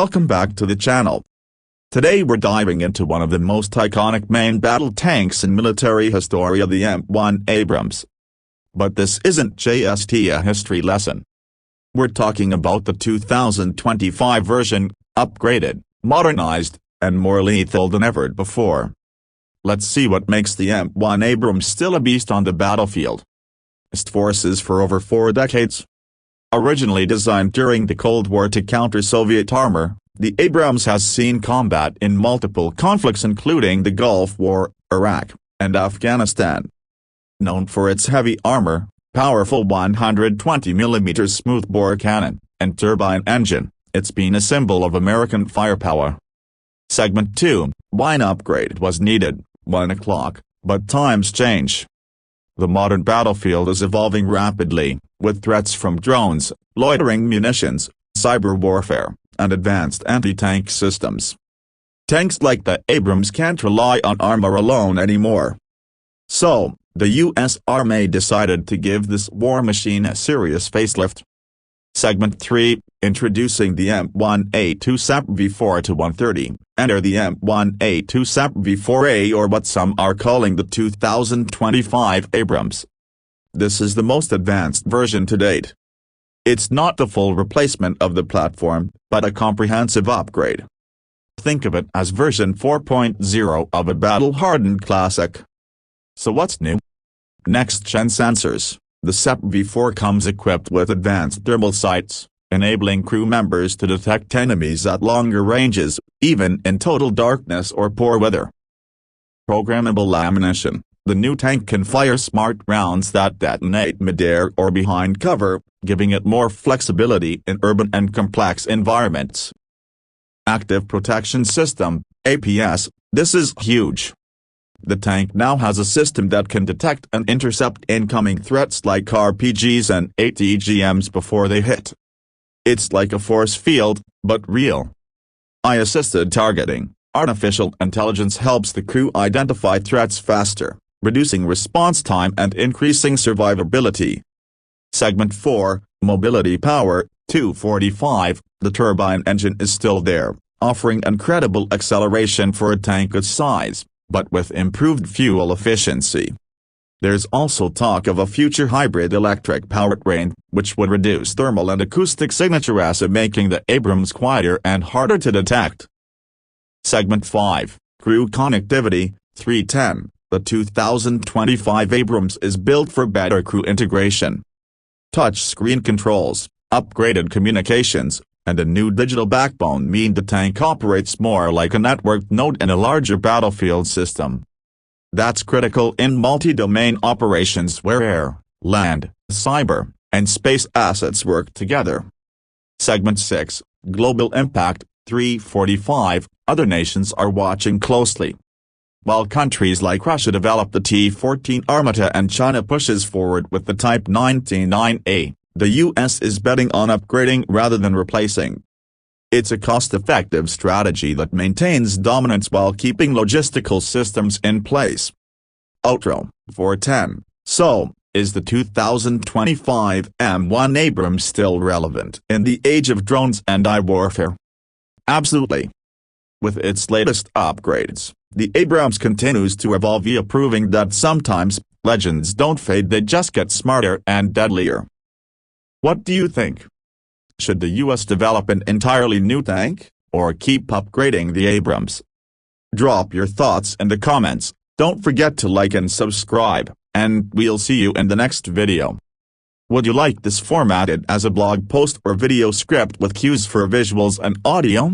welcome back to the channel. Today we're diving into one of the most iconic main battle tanks in military history, the M1 Abrams. But this isn't just a history lesson. We're talking about the 2025 version, upgraded, modernized, and more lethal than ever before. Let's see what makes the M1 Abrams still a beast on the battlefield. Forces for over 4 decades. Originally designed during the Cold War to counter Soviet armor, the Abrams has seen combat in multiple conflicts including the Gulf War, Iraq, and Afghanistan. Known for its heavy armor, powerful 120mm smoothbore cannon, and turbine engine, it's been a symbol of American firepower. Segment 2, why an upgrade was needed. 1 o'clock, but times change. The modern battlefield is evolving rapidly, with threats from drones, loitering munitions, cyber warfare, and advanced anti-tank systems. Tanks like the Abrams can't rely on armor alone anymore. So, the U.S. Army decided to give this war machine a serious facelift. Segment 3, introducing the M1A2 SEP V4-130, enter the M1A2 SEP V4A, or what some are calling the 2025 Abrams. This is the most advanced version to date. It's not the full replacement of the platform, but a comprehensive upgrade. Think of it as version 4.0 of a battle-hardened classic. So what's new? Next-gen sensors. The SEP V4 comes equipped with advanced thermal sights, enabling crew members to detect enemies at longer ranges, even in total darkness or poor weather. Programmable ammunition. The new tank can fire smart rounds that detonate mid-air or behind cover, giving it more flexibility in urban and complex environments. Active Protection System, APS, this is huge. The tank now has a system that can detect and intercept incoming threats like RPGs and ATGMs before they hit. It's like a force field, but real. AI-assisted targeting. Artificial intelligence helps the crew identify threats faster, reducing response time and increasing survivability. Segment 4, Mobility Power, 245, the turbine engine is still there, offering incredible acceleration for a tank its size, but with improved fuel efficiency. There's also talk of a future hybrid electric powertrain, which would reduce thermal and acoustic signatures, making the Abrams quieter and harder to detect. Segment 5, Crew Connectivity, 310, the 2025 Abrams is built for better crew integration. Touch-screen controls, upgraded communications, and a new digital backbone mean the tank operates more like a networked node in a larger battlefield system. That's critical in multi-domain operations where air, land, cyber, and space assets work together. Segment 6, Global Impact, 345, other nations are watching closely. While countries like Russia develop the T-14 Armata and China pushes forward with the Type 99A, the U.S. is betting on upgrading rather than replacing. It's a cost-effective strategy that maintains dominance while keeping logistical systems in place. Ultra, 410. So, is the 2025 M1 Abrams still relevant in the age of drones and AI warfare? Absolutely. With its latest upgrades, the Abrams continues to evolve, proving that sometimes, legends don't fade, they just get smarter and deadlier. What do you think? Should the U.S. develop an entirely new tank, or keep upgrading the Abrams? Drop your thoughts in the comments, don't forget to like and subscribe, and we'll see you in the next video. Would you like this formatted as a blog post or video script with cues for visuals and audio?